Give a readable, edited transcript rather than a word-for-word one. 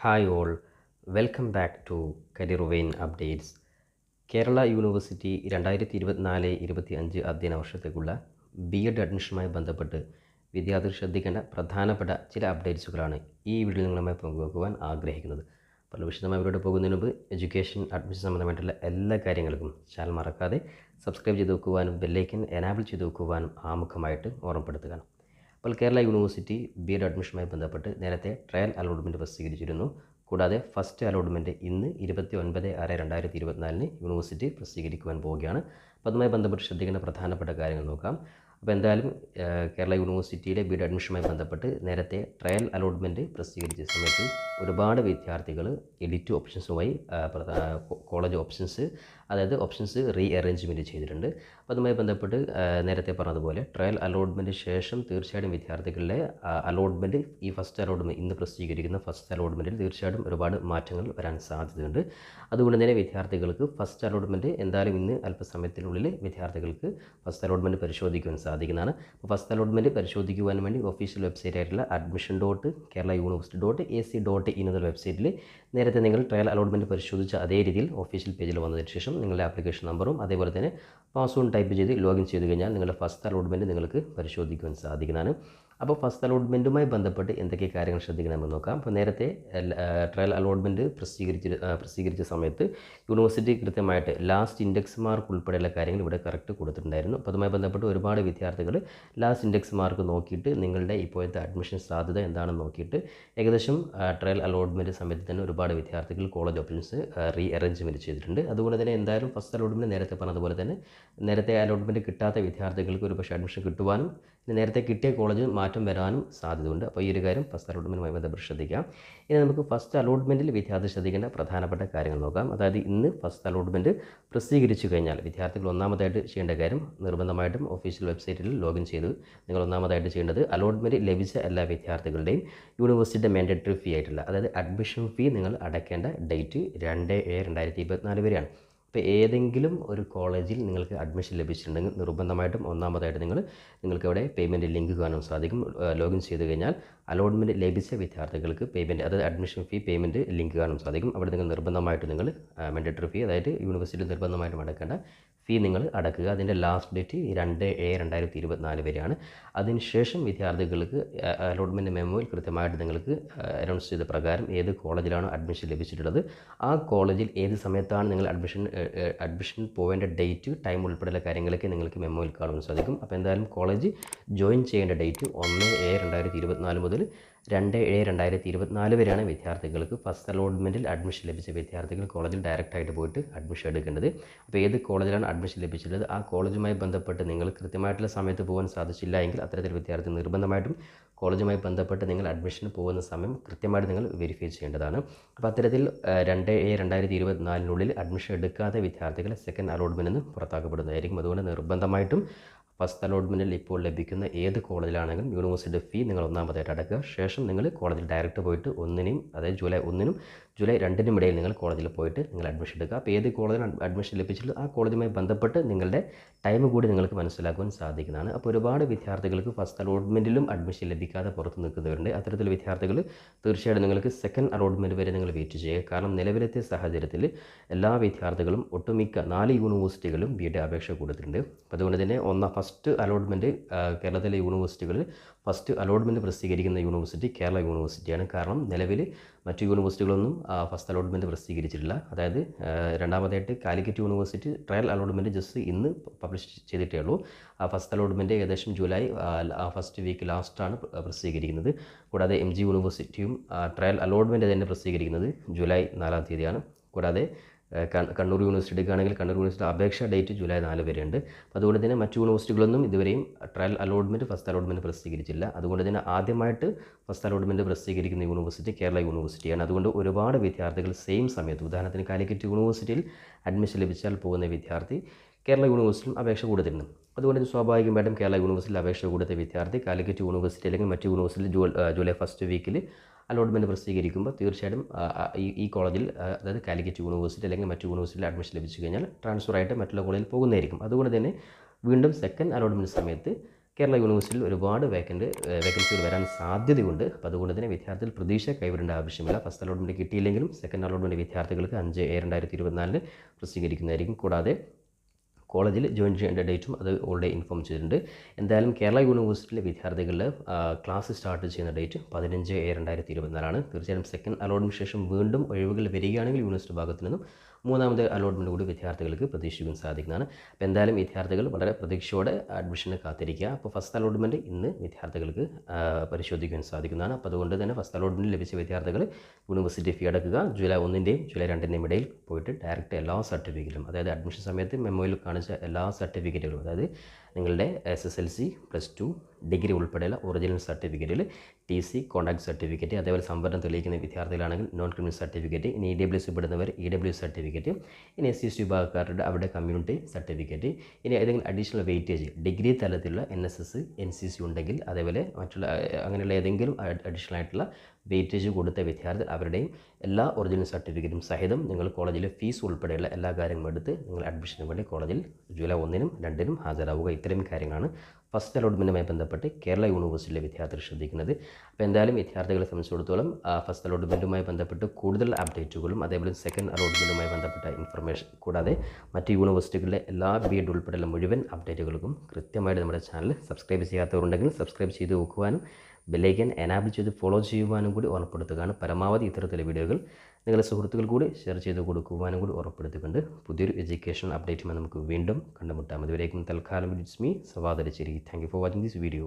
Hi all, welcome back to career vein updates. Kerala university 2024-25 അധ്യയന വർഷത്തേക്കുള്ള BEd അഡ്മിഷനുമായി ബന്ധപ്പെട്ട് വിദ്യാർത്ഥികൾ ശ്രദ്ധിക്കേണ്ട പ്രധാനപ്പെട്ട ചില അപ്ഡേറ്റ്സുകളാണ് ഈ വീഡിയോയിൽ നിങ്ങളുമായി പങ്കുവെക്കുവാൻ ആഗ്രഹിക്കുന്നത്. അപ്പോൾ വിശദമായി ഇവരോട് പോകുന്നതിന് മുമ്പ് എഡ്യൂക്കേഷൻ അഡ്മിഷൻ സംബന്ധമായിട്ടുള്ള എല്ലാ കാര്യങ്ങൾക്കും ചാനൽ മറക്കാതെ സബ്സ്ക്രൈബ് ചെയ്ത് വെക്കുവാനും ബെല്ലൈക്കൻ എനാബിൾ ചെയ്ത് വെക്കുവാനും ആമുഖമായിട്ട് ഓർമ്മപ്പെടുത്തുകയാണ്. അപ്പോൾ കേരള യൂണിവേഴ്സിറ്റി BEd അഡ്മിഷനുമായി ബന്ധപ്പെട്ട് നേരത്തെ ട്രയൽ അലോട്ട്മെൻറ്റ് പ്രസിദ്ധീകരിച്ചിരുന്നു. കൂടാതെ ഫസ്റ്റ് അലോട്ട്മെൻറ്റ് ഇന്ന് 29/6/2024 യൂണിവേഴ്സിറ്റി പ്രസിദ്ധീകരിക്കുവാൻ പോവുകയാണ്. അപ്പോൾ അതുമായി ബന്ധപ്പെട്ട് ശ്രദ്ധിക്കേണ്ട പ്രധാനപ്പെട്ട കാര്യങ്ങൾ നോക്കാം. അപ്പോൾ എന്തായാലും കേരള യൂണിവേഴ്സിറ്റിയിലെ BEd അഡ്മിഷനുമായി ബന്ധപ്പെട്ട് നേരത്തെ ട്രയൽ അലോട്ട്മെൻറ്റ് പ്രസിദ്ധീകരിച്ച സമയത്ത് ഒരുപാട് വിദ്യാർത്ഥികൾ എഡിറ്റ് ഓപ്ഷൻസുമായി കോളേജ് ഓപ്ഷൻസ് റീ അറേഞ്ച്മെൻറ്റ് ചെയ്തിട്ടുണ്ട്. അപ്പോൾ അതുമായി ബന്ധപ്പെട്ട് നേരത്തെ പറഞ്ഞതുപോലെ ട്രയൽ അലോട്ട്മെൻറ്റ് ശേഷം തീർച്ചയായിട്ടും വിദ്യാർത്ഥികളുടെ അലോട്ട്മെൻറ്റ് ഈ ഫസ്റ്റ് അലോട്ട്മെൻറ്റ് ഇന്ന് പ്രസിദ്ധീകരിക്കുന്ന ഫസ്റ്റ് അലോട്ട്മെൻറ്റിൽ തീർച്ചയായിട്ടും ഒരുപാട് മാറ്റങ്ങൾ വരാൻ സാധ്യതയുണ്ട്. അതുകൊണ്ട് തന്നെ വിദ്യാർത്ഥികൾക്ക് ഫസ്റ്റ് അലോട്ട്മെൻറ്റ് എന്തായാലും ഇന്ന് അല്പസമയത്തിനുള്ളിൽ വിദ്യാർത്ഥികൾക്ക് ഫസ്റ്റ് അലോട്ട്മെൻറ്റ് പരിശോധിക്കുവാൻ സാധിക്കുന്നതാണ്. അപ്പോൾ ഫസ്റ്റ് അലോട്ട്മെൻറ്റ് പരിശോധിക്കുവാൻ വേണ്ടി ഒഫീഷ്യൽ വെബ്സൈറ്റ് ആയിട്ടുള്ള admission.keralauniversity.ac.in എന്ന വെബ്സൈറ്റിൽ നേരത്തെ നിങ്ങൾ ട്രയൽ അലോട്ട്മെൻറ്റ് പരിശോധിച്ച അതേ രീതിയിൽ ഒഫീഷ്യൽ പേജിൽ വന്നതിന് ശേഷം നിങ്ങളുടെ ആപ്ലിക്കേഷൻ നമ്പറും അതേപോലെ തന്നെ പാസ്വേഡ് ടൈപ്പ് ചെയ്ത് ലോഗിൻ ചെയ്ത് കഴിഞ്ഞാൽ നിങ്ങളുടെ ഫസ്റ്റ് അലോട്ട്മെൻറ്റ് നിങ്ങൾക്ക് പരിശോധിക്കുവാൻ സാധിക്കുന്നതാണ്. അപ്പോൾ ഫസ്റ്റ് അലോട്ട്മെൻറ്റുമായി ബന്ധപ്പെട്ട് എന്തൊക്കെ കാര്യങ്ങൾ ശ്രദ്ധിക്കണമെന്ന് നോക്കാം. അപ്പോൾ നേരത്തെ ട്രയൽ അലോട്ട്മെൻറ്റ് പ്രസിദ്ധീകരിച്ച സമയത്ത് യൂണിവേഴ്സിറ്റി കൃത്യമായിട്ട് ലാസ്റ്റ് ഇൻഡെക്സ് മാർക്ക് ഉൾപ്പെടെയുള്ള കാര്യങ്ങൾ ഇവിടെ കറക്റ്റ് കൊടുത്തിട്ടുണ്ടായിരുന്നു. അപ്പോൾ അതുമായി ബന്ധപ്പെട്ട് ഒരുപാട് വിദ്യാർത്ഥികൾ ലാസ്റ്റ് ഇൻഡെക്സ് മാർക്ക് നോക്കിയിട്ട് നിങ്ങളുടെ ഇപ്പോഴത്തെ അഡ്മിഷൻ സാധ്യത എന്താണെന്ന് നോക്കിയിട്ട് ഏകദേശം ട്രയൽ അലോട്ട്മെൻറ്റ് സമയത്ത് തന്നെ ഒരുപാട് വിദ്യാർത്ഥികൾ കോളേജ് ഓപ്ഷൻസ് റീ അറേഞ്ച്മെൻറ്റ് ചെയ്തിട്ടുണ്ട്. അതുകൊണ്ട് തന്നെ എന്തായാലും ഫസ്റ്റ് അലോട്ട്മെൻറ്റ് നേരത്തെ പറഞ്ഞതുപോലെ തന്നെ നേരത്തെ അലോട്ട്മെൻറ്റ് കിട്ടാത്ത വിദ്യാർത്ഥികൾക്ക് ഒരുപക്ഷെ അഡ്മിഷൻ കിട്ടുവാനും നേരത്തെ കിട്ടിയ കോളേജിൽ മാറ്റം വരാനും സാധ്യതയുണ്ട്. അപ്പോൾ ഈ ഒരു കാര്യം ഫസ്റ്റ് അലോട്ട്മെൻറ്റുമായി ബന്ധപ്പെട്ട് ശ്രദ്ധിക്കാം. ഇനി നമുക്ക് ഫസ്റ്റ് അലോട്ട്മെൻറ്റിൽ വിദ്യാർത്ഥി ശ്രദ്ധിക്കേണ്ട പ്രധാനപ്പെട്ട കാര്യങ്ങൾ നോക്കാം. അതായത് ഇന്ന് ഫസ്റ്റ് അലോട്ട്മെൻറ്റ് പ്രസിദ്ധീകരിച്ചു കഴിഞ്ഞാൽ വിദ്യാർത്ഥികൾ ഒന്നാമതായിട്ട് ചെയ്യേണ്ട കാര്യം നിർബന്ധമായിട്ടും ഒഫീഷ്യൽ വെബ്സൈറ്റിൽ ലോഗിൻ ചെയ്ത് നിങ്ങൾ ഒന്നാമതായിട്ട് ചെയ്യേണ്ടത് അലോട്ട്മെൻറ്റ് ലഭിച്ച എല്ലാ വിദ്യാർത്ഥികളുടെയും യൂണിവേഴ്സിറ്റിയുടെ മാൻഡേറ്ററി ഫീ ആയിട്ടുള്ള അതായത് അഡ്മിഷൻ ഫീ നിങ്ങൾ അടയ്ക്കേണ്ട ഡേറ്റ് 2/7/2024 വരെയാണ്. ഇപ്പോൾ ഏതെങ്കിലും ഒരു കോളേജിൽ നിങ്ങൾക്ക് അഡ്മിഷൻ ലഭിച്ചിട്ടുണ്ടെങ്കിൽ നിർബന്ധമായിട്ടും ഒന്നാമതായിട്ട് നിങ്ങൾക്ക് അവിടെ പേയ്മെൻറ്റ് ലിങ്ക് കാണാൻ സാധിക്കും. ലോഗിൻ ചെയ്ത് കഴിഞ്ഞാൽ അലോട്ട്മെൻറ്റ് ലഭിച്ച വിദ്യാർത്ഥികൾക്ക് പേയ്മെൻറ്റ് അതായത് അഡ്മിഷൻ ഫീ പേയ്മെൻറ്റ് ലിങ്ക് കാണാൻ സാധിക്കും. അവിടെ നിങ്ങൾ നിർബന്ധമായിട്ട് മാൻഡേറ്ററി ഫീ അതായത് യൂണിവേഴ്സിറ്റി നിർബന്ധമായിട്ടും അടക്കേണ്ട ഫീ നിങ്ങൾ അടക്കുക. അതിൻ്റെ ലാസ്റ്റ് ഡേറ്റ് 2/7/2024 വരെയാണ്. അതിനുശേഷം വിദ്യാർത്ഥികൾക്ക് അലോട്ട്മെൻറ്റ് മെമ്മോയിൽ കൃത്യമായിട്ട് നിങ്ങൾക്ക് അനൗൺസ് ചെയ്ത പ്രകാരം ഏത് കോളേജിലാണോ അഡ്മിഷൻ ലഭിച്ചിട്ടുള്ളത് ആ കോളേജിൽ ഏത് സമയത്താണ് നിങ്ങൾ അഡ്മിഷൻ പോവേണ്ട ഡേറ്റ് ടൈം ഉൾപ്പെടെയുള്ള കാര്യങ്ങളൊക്കെ നിങ്ങൾക്ക് മെമ്മോയിൽ കാണാൻ സാധിക്കും. അപ്പോൾ എന്തായാലും കോളേജ് ജോയിൻ ചെയ്യേണ്ട ഡേറ്റ് 1/7/2024 മുതൽ 2/7/2024 വരെയാണ് വിദ്യാർത്ഥികൾക്ക് ഫസ്റ്റ് അലോട്ട്മെൻറ്റിൽ അഡ്മിഷൻ ലഭിച്ച വിദ്യാർത്ഥികൾ കോളേജിൽ ഡയറക്റ്റായിട്ട് പോയിട്ട് അഡ്മിഷൻ എടുക്കേണ്ടത്. അപ്പോൾ ഏത് കോളേജിലാണ് അഡ്മിഷൻ ലഭിച്ചിട്ടുള്ളത് ആ കോളേജുമായി ബന്ധപ്പെട്ട് നിങ്ങൾ കൃത്യമായിട്ടുള്ള സമയത്ത് പോകാൻ സാധിച്ചില്ല എങ്കിൽ അത്തരത്തിൽ വിദ്യാർത്ഥി നിർബന്ധമായിട്ടും കോളേജുമായി ബന്ധപ്പെട്ട് നിങ്ങൾ അഡ്മിഷന് പോകുന്ന സമയം കൃത്യമായിട്ട് നിങ്ങൾ വെരിഫൈ ചെയ്യേണ്ടതാണ്. അപ്പോൾ അത്തരത്തിൽ 2/7/2024 അഡ്മിഷൻ എടുക്കാത്ത വിദ്യാർത്ഥികളെ സെക്കൻഡ് അലോട്ട്മെൻറ്റിൽ നിന്ന് പുറത്താക്കപ്പെടുന്നതായിരിക്കും. അതുകൊണ്ട് നിർബന്ധമായിട്ടും ഫസ്റ്റ് അലോട്ട്മെൻറ്റിൽ ഇപ്പോൾ ലഭിക്കുന്ന ഏത് കോളേജിലാണെങ്കിലും യൂണിവേഴ്സിറ്റി ഫീ നിങ്ങൾ ഒന്നാമതായിട്ട് അടക്കുക. ശേഷം നിങ്ങൾ കോളേജിൽ ഡയറക്റ്റ് പോയിട്ട് അതായത് ജൂലൈ 1-നും ജൂലൈ 2-നും ഇടയിൽ നിങ്ങൾ കോളേജിൽ പോയിട്ട് നിങ്ങൾ അഡ്മിഷൻ എടുക്കുക. അപ്പോൾ ഏത് കോളേജിൽ അഡ്മിഷൻ ലഭിച്ചിട്ടുള്ളത് ആ കോളേജുമായി ബന്ധപ്പെട്ട് നിങ്ങളുടെ ടൈം കൂടി നിങ്ങൾക്ക് മനസ്സിലാക്കുവാൻ സാധിക്കുന്നതാണ്. അപ്പോൾ ഒരുപാട് വിദ്യാർത്ഥികൾക്ക് ഫസ്റ്റ് അലോട്ട്മെൻറ്റിലും അഡ്മിഷൻ ലഭിക്കാതെ പുറത്ത് നിൽക്കുന്നവരുണ്ട്. അത്തരത്തിൽ വിദ്യാർത്ഥികൾ തീർച്ചയായിട്ടും നിങ്ങൾക്ക് സെക്കൻഡ് അലോട്ട്മെൻറ്റ് വരെ നിങ്ങൾ വെയിറ്റ് ചെയ്യുക. കാരണം നിലവിലത്തെ സാഹചര്യത്തിൽ എല്ലാ വിദ്യാർത്ഥികളും ഒട്ടുമിക്ക 4 യൂണിവേഴ്സിറ്റികളും BEd അപേക്ഷ കൊടുത്തിട്ടുണ്ട്. അപ്പോൾ അതുകൊണ്ട് തന്നെ ഫസ്റ്റ് അലോട്ട്മെൻറ്റ് കേരളത്തിലെ യൂണിവേഴ്സിറ്റികളിൽ ഫസ്റ്റ് അലോട്ട്മെൻറ്റ് പ്രസിദ്ധീകരിക്കുന്ന യൂണിവേഴ്സിറ്റി കേരള യൂണിവേഴ്സിറ്റിയാണ്. കാരണം നിലവിൽ മറ്റു യൂണിവേഴ്സിറ്റികളൊന്നും ഫസ്റ്റ് അലോട്ട്മെൻറ്റ് പ്രസിദ്ധീകരിച്ചിട്ടില്ല. അതായത് രണ്ടാമതായിട്ട് Calicut university trial allotment just ഇന്ന് പബ്ലിഷ് ചെയ്തിട്ടേ ഉള്ളൂ. ഫസ്റ്റ് അലോട്ട്മെൻറ്റ് ഏകദേശം ജൂലൈ ഫസ്റ്റ് വീക്ക് ലാസ്റ്റാണ് പ്രസിദ്ധീകരിക്കുന്നത്. കൂടാതെ MG യൂണിവേഴ്സിറ്റിയും ട്രയൽ അലോട്ട്മെൻറ്റ് തന്നെ പ്രസിദ്ധീകരിക്കുന്നത് ജൂലൈ 4-ാം തീയതിയാണ്. കൂടാതെ കണ്ണൂർ യൂണിവേഴ്സിറ്റിക്കാണെങ്കിൽ കണ്ണൂർ യൂണിവേഴ്സിറ്റി അപേക്ഷ ഡേറ്റ് ജൂലൈ 4 വരെയുണ്ട്. അതുകൊണ്ട് തന്നെ മറ്റു യൂണിവേഴ്സിറ്റികളൊന്നും ഇതുവരെയും ട്രയൽ അലോട്ട്മെൻറ്റ് ഫസ്റ്റ് അലോട്ട്മെൻറ്റ് പ്രസിദ്ധീകരിച്ചില്ല. അതുകൊണ്ട് തന്നെ ആദ്യമായിട്ട് ഫസ്റ്റ് അലോട്ട്മെൻറ്റ് പ്രസിദ്ധീകരിക്കുന്ന യൂണിവേഴ്സിറ്റി കേരള യൂണിവേഴ്സിറ്റിയാണ്. അതുകൊണ്ട് ഒരുപാട് വിദ്യാർത്ഥികൾ സെയിം സമയത്ത് ഉദാഹരണത്തിന് കാലിക്കറ്റ് യൂണിവേഴ്സിറ്റിയിൽ അഡ്മിഷൻ ലഭിച്ചാൽ പോകുന്ന വിദ്യാർത്ഥി കേരള യൂണിവേഴ്സിറ്റിയിലും അപേക്ഷ കൊടുത്തിട്ടുണ്ട്. അതുകൊണ്ട് സ്വാഭാവികമായിട്ടും കേരള യൂണിവേഴ്സിറ്റിയിൽ അപേക്ഷ കൊടുത്ത വിദ്യാർത്ഥി കാലിക്കറ്റ് യൂണിവേഴ്സിറ്റി അല്ലെങ്കിൽ മറ്റു യൂണിവേഴ്സിറ്റിയിൽ ജൂലൈ ഫസ്റ്റ് വീക്കിൽ അലോട്ട്മെൻറ്റ് പ്രസിദ്ധീകരിക്കുമ്പോൾ തീർച്ചയായിട്ടും ഈ കോളേജിൽ അതായത് കാലിക്കറ്റ് യൂണിവേഴ്സിറ്റി അല്ലെങ്കിൽ മറ്റു യൂണിവേഴ്സിറ്റിയിൽ അഡ്മിഷൻ ലഭിച്ചു കഴിഞ്ഞാൽ ട്രാൻസ്ഫർ ആയിട്ട് മറ്റുള്ള കോളേജിൽ പോകുന്നതായിരിക്കും. അതുകൊണ്ട് തന്നെ വീണ്ടും സെക്കൻഡ് അലോട്ട്മെൻറ്റ് സമയത്ത് കേരള യൂണിവേഴ്സിറ്റിയിൽ ഒരുപാട് വേക്കൻസികൾ വരാൻ സാധ്യതയുണ്ട്. അപ്പോൾ അതുകൊണ്ട് തന്നെ വിദ്യാർത്ഥികൾ പ്രതീക്ഷ കൈവിടേണ്ട ആവശ്യമില്ല. ഫസ്റ്റ് അലോട്ട്മെൻറ്റ് കിട്ടിയില്ലെങ്കിലും സെക്കൻഡ് അലോട്ട്മെൻറ്റ് വിദ്യാർത്ഥികൾക്ക് 5/7/2024 പ്രസിദ്ധീകരിക്കുന്നതായിരിക്കും. കൂടാതെ കോളേജിൽ ജോയിൻ ചെയ്യേണ്ട ഡേറ്റും അത് ഓൾറെഡി ഇൻഫോം ചെയ്തിട്ടുണ്ട്. എന്തായാലും കേരള യൂണിവേഴ്സിറ്റിയിലെ വിദ്യാർത്ഥികളുടെ ക്ലാസ് സ്റ്റാർട്ട് ചെയ്യുന്ന ഡേറ്റ് 15/7/2024 തീർച്ചയായും സെക്കൻഡ് അലോട്ട്മെൻറ്റ് ശേഷം വീണ്ടും ഒഴിവുകൾ വരികയാണെങ്കിൽ യൂണിവേഴ്സിറ്റി ഭാഗത്തു നിന്നും മൂന്നാമത്തെ അലോട്ട്മെൻറ്റ് കൂടി വിദ്യാർത്ഥികൾക്ക് പ്രതീക്ഷിക്കാൻ സാധിക്കുന്നതാണ്. അപ്പോൾ എന്തായാലും വിദ്യാർത്ഥികൾ വളരെ പ്രതീക്ഷയോടെ അഡ്മിഷന് കാത്തിരിക്കുക. അപ്പോൾ ഫസ്റ്റ് അലോട്ട്മെൻറ്റ് ഇന്ന് വിദ്യാർത്ഥികൾക്ക് പരിശോധിക്കാൻ സാധിക്കുന്നതാണ്. അപ്പോൾ അതുകൊണ്ട് തന്നെ ഫസ്റ്റ് അലോട്ട്മെൻറ്റ് ലഭിച്ച വിദ്യാർത്ഥികൾ യൂണിവേഴ്സിറ്റി ഫീ അടക്കുക. ജൂലൈ 1-ൻ്റെയും ജൂലൈ 2-ൻ്റെയും ഇടയിൽ പോയിട്ട് ഡയറക്റ്റ് എല്ലാ സർട്ടിഫിക്കറ്റും, അതായത് അഡ്മിഷൻ സമയത്ത് മെമ്മോയിൽ കാണിച്ച എല്ലാ സർട്ടിഫിക്കറ്റുകളും, അതായത് നിങ്ങളുടെ SSLC, +2, ഡിഗ്രി ഉൾപ്പെടെയുള്ള ഒറിജിനൽ സർട്ടിഫിക്കറ്റിൽ TC, കോൺടാക്ട് സർട്ടിഫിക്കറ്റ്, അതേപോലെ സംവരണം തെളിയിക്കുന്ന വിദ്യാർത്ഥികളാണെങ്കിൽ നോൺ ക്രിമിനൽ സർട്ടിഫിക്കറ്റ്, ഇനി EWS പെടുന്നവർ EWS സർട്ടിഫിക്കറ്റ്, ഇനി SC/ST വിഭാഗക്കാരുടെ അവരുടെ കമ്മ്യൂണിറ്റി സർട്ടിഫിക്കറ്റ്, ഇനി ഏതെങ്കിലും അഡീഷണൽ വെയിറ്റേജ് ഡിഗ്രി തലത്തിലുള്ള NSS, NCC ഉണ്ടെങ്കിൽ, അതേപോലെ മറ്റുള്ള അങ്ങനെയുള്ള ഏതെങ്കിലും അഡീഷണൽ ആയിട്ടുള്ള വെയിറ്റേജ് കൊടുത്ത വിദ്യാർത്ഥി അവരുടെയും എല്ലാ ഒറിജിനൽ സർട്ടിഫിക്കറ്റും സഹിതം നിങ്ങൾ കോളേജിലെ ഫീസ് ഉൾപ്പെടെയുള്ള എല്ലാ കാര്യങ്ങളും എടുത്ത് നിങ്ങൾ അഡ്മിഷന് വേണ്ടി കോളേജിൽ ജൂലൈ 1-നും 2-നും ഹാജരാവുക. ഇത്തരം കാര്യങ്ങളാണ് ഫസ്റ്റ് അലോട്ട്മെൻറ്റുമായി ബന്ധപ്പെട്ട് കേരള യൂണിവേഴ്സിറ്റിയിലെ വിദ്യാർത്ഥികൾ ശ്രദ്ധിക്കുന്നത്. അപ്പോൾ എന്തായാലും വിദ്യാർത്ഥികളെ സംബന്ധിച്ചിടത്തോളം ഫസ്റ്റ് അലോട്ട്മെൻറ്റുമായി ബന്ധപ്പെട്ട് കൂടുതൽ അപ്ഡേറ്റുകളും അതേപോലെ സെക്കൻഡ് അലോട്ട്മെൻറ്റുമായി ബന്ധപ്പെട്ട ഇൻഫർമേഷൻ കൂടാതെ മറ്റ് യൂണിവേഴ്സിറ്റികളിലെ എല്ലാ B.Ed ഉൾപ്പെടെയുള്ള മുഴുവൻ അപ്ഡേറ്റുകൾക്കും കൃത്യമായിട്ട് നമ്മുടെ ചാനൽ സബ്സ്ക്രൈബ് ചെയ്യാത്തവരുണ്ടെങ്കിൽ സബ്സ്ക്രൈബ് ചെയ്ത് നോക്കുവാനും ബെല്ലൈക്കൻ എനാബിൾ ചെയ്ത് ഫോളോ ചെയ്യുവാനും കൂടി ഉറപ്പെടുത്തുകയാണ്. പരമാവധി ഇത്തരത്തിലെ വീഡിയോകൾ നിങ്ങളുടെ സുഹൃത്തുക്കൾ കൂടി ഷെയർ ചെയ്ത് കൊടുക്കുവാനും കൂടി ഉറപ്പെടുത്തിക്കൊണ്ട് പുതിയൊരു എഡ്യൂക്കേഷൻ അപ്ഡേറ്റുമായി നമുക്ക് വീണ്ടും കണ്ടുമുട്ടാം. അതുവരേക്കും തൽക്കാലം it's me Savad Alissery. Thank you for watching this video.